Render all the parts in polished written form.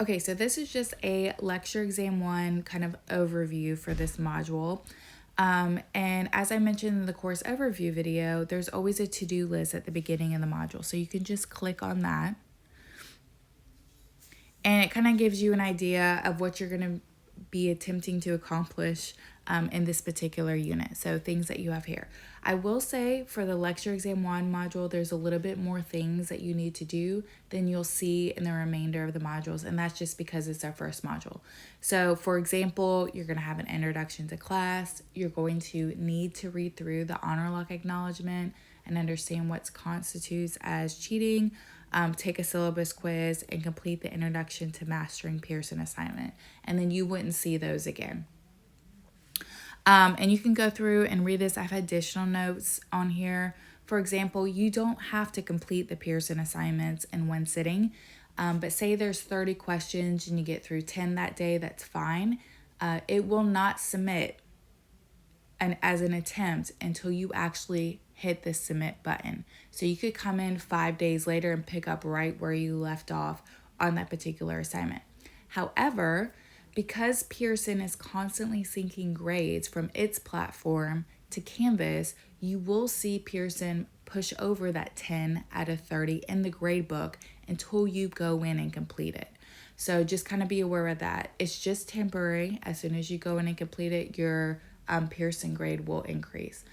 Okay, so this is just a lecture exam 1 kind of overview for this module. And as I mentioned in the course overview video, there's always a to-do list at the beginning of the module. So you can just click on that. And it kind of gives you an idea of what you're going to be attempting to accomplish in this particular unit. So things that you have here. I will say for the lecture exam 1 module, there's a little bit more things that you need to do than you'll see in the remainder of the modules. And that's just because it's our first module. So for example, you're going to have an introduction to class. You're going to need to read through the honor lock acknowledgement and understand what constitutes as cheating. Take a syllabus quiz, and complete the introduction to mastering Pearson assignment. And then you wouldn't see those again. And you can go through and read this. I have additional notes on here. For example, you don't have to complete the Pearson assignments in one sitting. But say there's 30 questions and you get through 10 that day, that's fine. It will not submit as an attempt until you actually hit the submit button. So you could come in 5 days later and pick up right where you left off on that particular assignment. However, because Pearson is constantly syncing grades from its platform to Canvas, you will see Pearson push over that 10 out of 30 in the grade book until you go in and complete it. So just kind of be aware of that. It's just temporary. As soon as you go in and complete it, your Pearson grade will increase.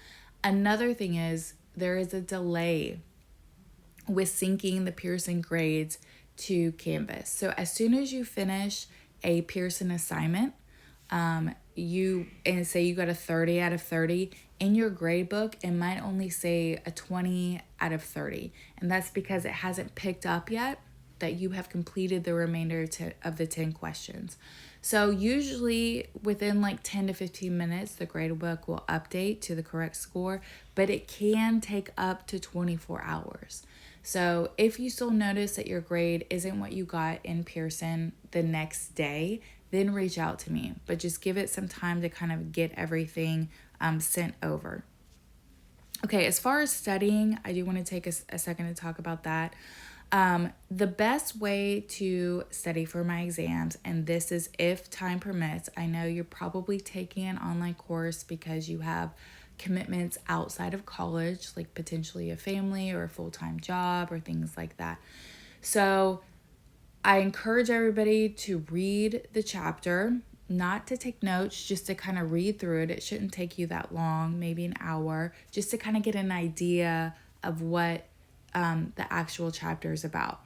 Another thing is there is a delay with syncing the Pearson grades to Canvas. So as soon as you finish a Pearson assignment, say you got a 30 out of 30, in your grade book, it might only say a 20 out of 30. And that's because it hasn't picked up yet that you have completed the remainder of the 10 questions. So usually within like 10 to 15 minutes, the grade book will update to the correct score, but it can take up to 24 hours. So if you still notice that your grade isn't what you got in Pearson the next day, then reach out to me. But just give it some time to kind of get everything sent over. Okay, as far as studying, I do want to take a second to talk about that. The best way to study for my exams, and this is if time permits, I know you're probably taking an online course because you have commitments outside of college, like potentially a family or a full-time job or things like that. So I encourage everybody to read the chapter, not to take notes, just to kind of read through it. It shouldn't take you that long, maybe an hour, just to kind of get an idea of what the actual chapter is about.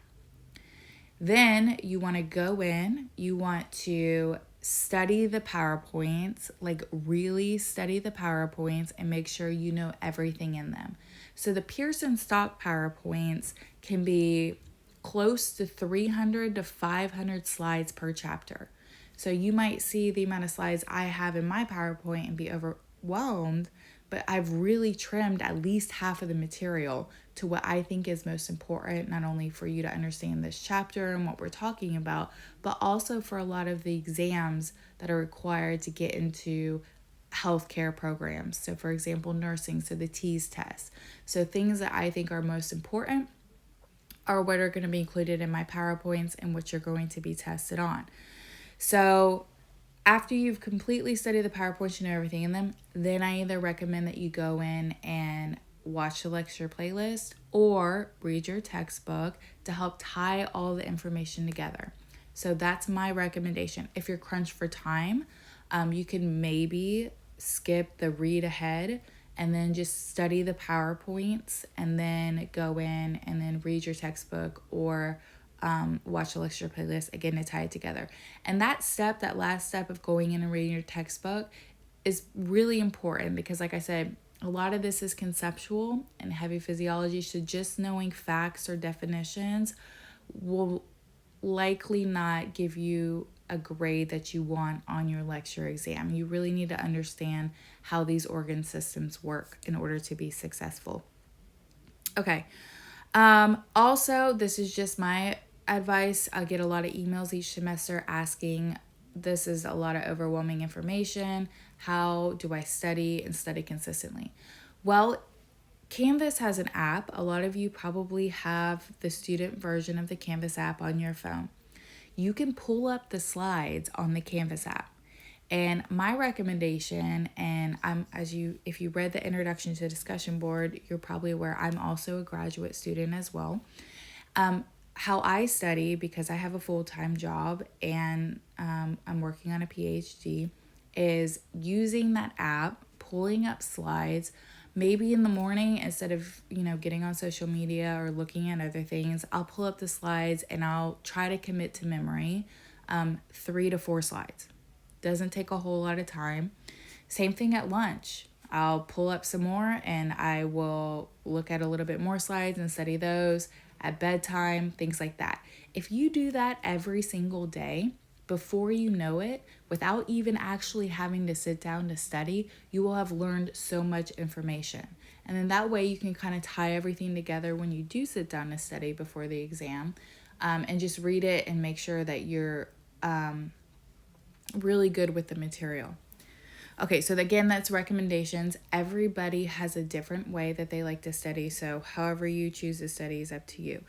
Then you want to go in, you want to study the PowerPoints, like really study the PowerPoints and make sure you know everything in them. So the Pearson stock PowerPoints can be close to 300 to 500 slides per chapter. So you might see the amount of slides I have in my PowerPoint and be overwhelmed, but I've really trimmed at least half of the material to what I think is most important, not only for you to understand this chapter and what we're talking about, but also for a lot of the exams that are required to get into healthcare programs. So for example, nursing, so the TEAS test. So things that I think are most important are what are going to be included in my PowerPoints and what you're going to be tested on. So after you've completely studied the PowerPoints, you know everything in them, then I either recommend that you go in and watch the lecture playlist or read your textbook to help tie all the information together. So that's my recommendation. If you're crunched for time, you can maybe skip the read ahead and then just study the PowerPoints and then go in and then read your textbook or watch the lecture playlist again to tie it together. And that last step of going in and reading your textbook is really important because, like I said, a lot of this is conceptual and heavy physiology, so just knowing facts or definitions will likely not give you a grade that you want on your lecture exam. You really need to understand how these organ systems work in order to be successful. Okay. Also, this is just my advice. I get a lot of emails each semester asking, this is a lot of overwhelming information. How do I study and study consistently? Well, Canvas has an app. A lot of you probably have the student version of the Canvas app on your phone. you can pull up the slides on the Canvas app. And my recommendation, and if you read the introduction to discussion board, you're probably aware I'm also a graduate student as well. How I study, because I have a full-time job and I'm working on a PhD, is using that app, pulling up slides. Maybe in the morning, instead of, getting on social media or looking at other things, I'll pull up the slides and I'll try to commit to memory 3 to 4 slides. Doesn't take a whole lot of time. Same thing at lunch. I'll pull up some more and I will look at a little bit more slides and study those at bedtime, things like that. If you do that every single day, before you know it, without even actually having to sit down to study, you will have learned so much information. And then that way you can kind of tie everything together when you do sit down to study before the exam, and just read it and make sure that you're really good with the material. Okay, so again, that's recommendations. Everybody has a different way that they like to study, so however you choose to study is up to you.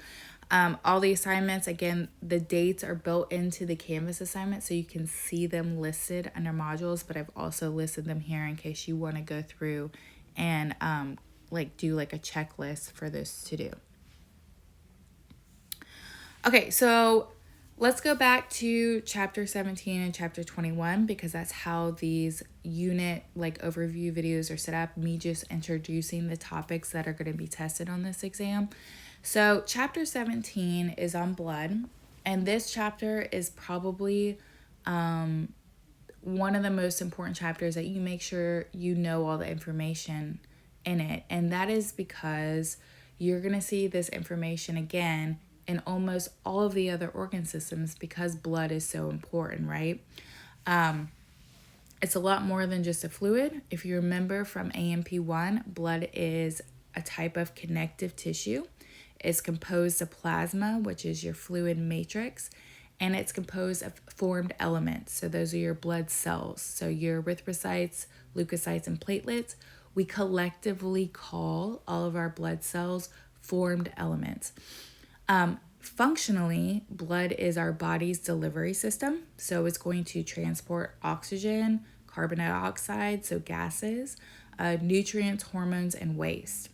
All the assignments, again, the dates are built into the Canvas assignment, so you can see them listed under modules, but I've also listed them here in case you want to go through and do a checklist for this to do. Okay, so let's go back to chapter 17 and chapter 21, because that's how these unit overview videos are set up, me just introducing the topics that are going to be tested on this exam. So chapter 17 is on blood, and this chapter is probably one of the most important chapters that you make sure you know all the information in it. And that is because you're going to see this information again in almost all of the other organ systems because blood is so important, right? It's a lot more than just a fluid. If you remember from AMP1, blood is a type of connective tissue. It's composed of plasma, which is your fluid matrix, and it's composed of formed elements. So those are your blood cells. So your erythrocytes, leukocytes, and platelets. We collectively call all of our blood cells formed elements. Functionally, blood is our body's delivery system. So it's going to transport oxygen, carbon dioxide, so gases, nutrients, hormones, and waste.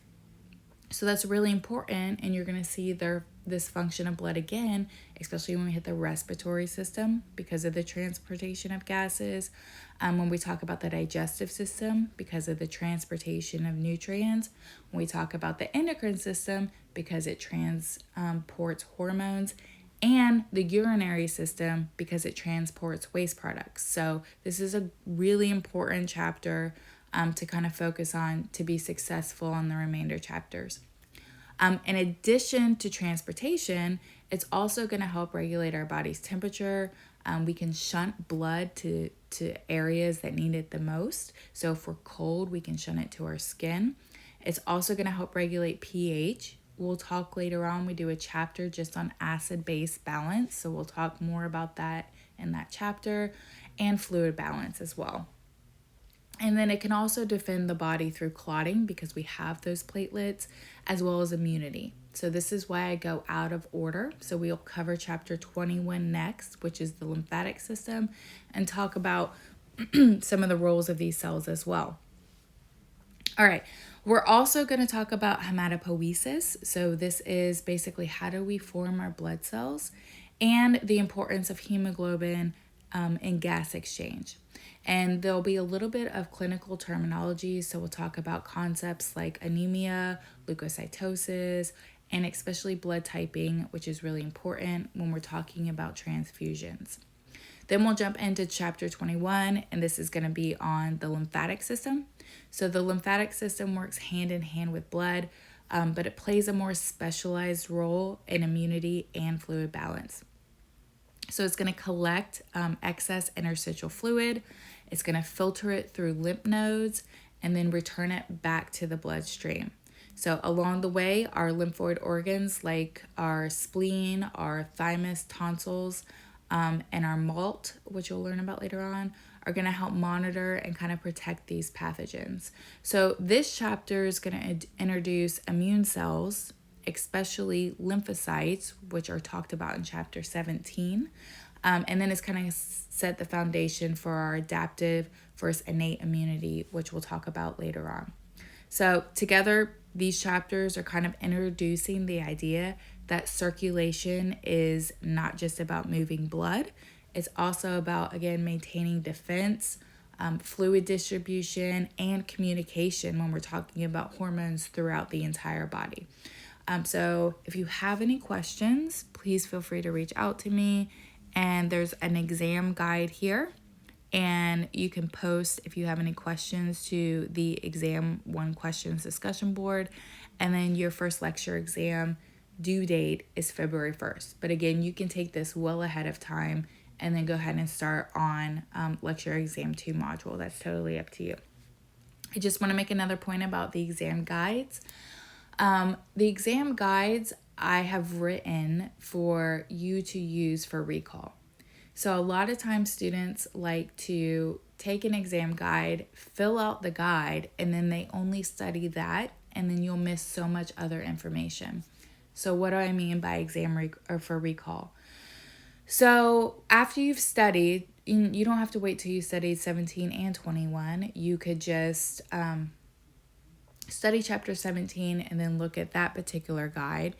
So that's really important, and you're going to see this function of blood again, especially when we hit the respiratory system because of the transportation of gases, when we talk about the digestive system because of the transportation of nutrients, when we talk about the endocrine system because it transports hormones, and the urinary system because it transports waste products. So this is a really important chapter to kind of focus on to be successful in the remainder chapters. In addition to transportation, it's also going to help regulate our body's temperature. We can shunt blood to areas that need it the most. So if we're cold, we can shunt it to our skin. It's also going to help regulate pH. We'll talk later on. We do a chapter just on acid-base balance. So we'll talk more about that in that chapter, and fluid balance as well. And then it can also defend the body through clotting because we have those platelets, as well as immunity. So this is why I go out of order. So we'll cover chapter 21 next, which is the lymphatic system, and talk about some of the roles of these cells as well. All right, we're also going to talk about hematopoiesis. So this is basically how do we form our blood cells and the importance of hemoglobin in gas exchange. And there'll be a little bit of clinical terminology. So we'll talk about concepts like anemia, leukocytosis, and especially blood typing, which is really important when we're talking about transfusions. Then we'll jump into chapter 21, and this is going to be on the lymphatic system. So the lymphatic system works hand in hand with blood, but it plays a more specialized role in immunity and fluid balance. So it's going to collect excess interstitial fluid. It's going to filter it through lymph nodes and then return it back to the bloodstream. So along the way, our lymphoid organs like our spleen, our thymus, tonsils, and our malt, which you'll learn about later on, are going to help monitor and kind of protect these pathogens. So this chapter is going to introduce immune cells, especially lymphocytes, which are talked about in chapter 17. And then it's kind of set the foundation for our adaptive versus innate immunity, which we'll talk about later on. So together, these chapters are kind of introducing the idea that circulation is not just about moving blood. It's also about, again, maintaining defense, fluid distribution, and communication when we're talking about hormones throughout the entire body. So if you have any questions, please feel free to reach out to me. And there's an exam guide here. And you can post if you have any questions to the exam 1 questions discussion board. And then your first lecture exam due date is February 1st. But again, you can take this well ahead of time and then go ahead and start on lecture exam 2 module. That's totally up to you. I just want to make another point about the exam guides. The exam guides I have written for you to use for recall. So a lot of times students like to take an exam guide, fill out the guide, and then they only study that, and then you'll miss so much other information. So what do I mean by for recall? So after you've studied, you don't have to wait till you studied 17 and 21. You could just study chapter 17 and then look at that particular guide.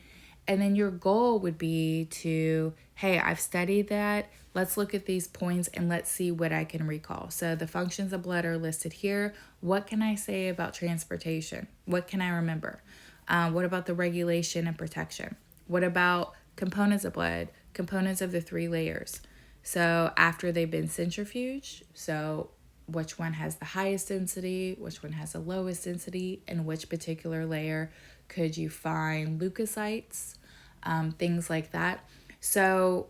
And then your goal would be to, hey, I've studied that. Let's look at these points and let's see what I can recall. So the functions of blood are listed here. What can I say about transportation? What can I remember? What about the regulation and protection? What about components of blood? Components of the 3 layers. So after they've been centrifuged, so which one has the highest density, which one has the lowest density, and which particular layer could you find leukocytes, things like that. So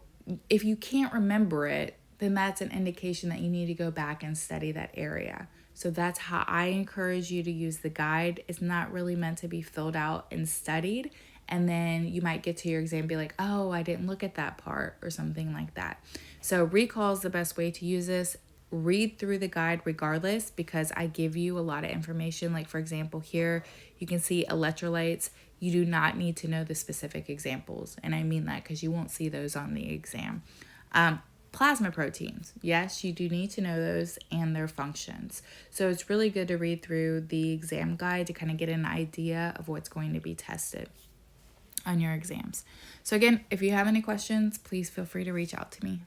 if you can't remember it, then that's an indication that you need to go back and study that area. So that's how I encourage you to use the guide. It's not really meant to be filled out and studied, and then you might get to your exam and be like, oh, I didn't look at that part or something like that. So recall is the best way to use this. Read through the guide regardless, because I give you a lot of information. Like for example, here you can see electrolytes. You do not need to know the specific examples. And I mean that because you won't see those on the exam. Plasma proteins. Yes, you do need to know those and their functions. So it's really good to read through the exam guide to kind of get an idea of what's going to be tested on your exams. So again, if you have any questions, please feel free to reach out to me.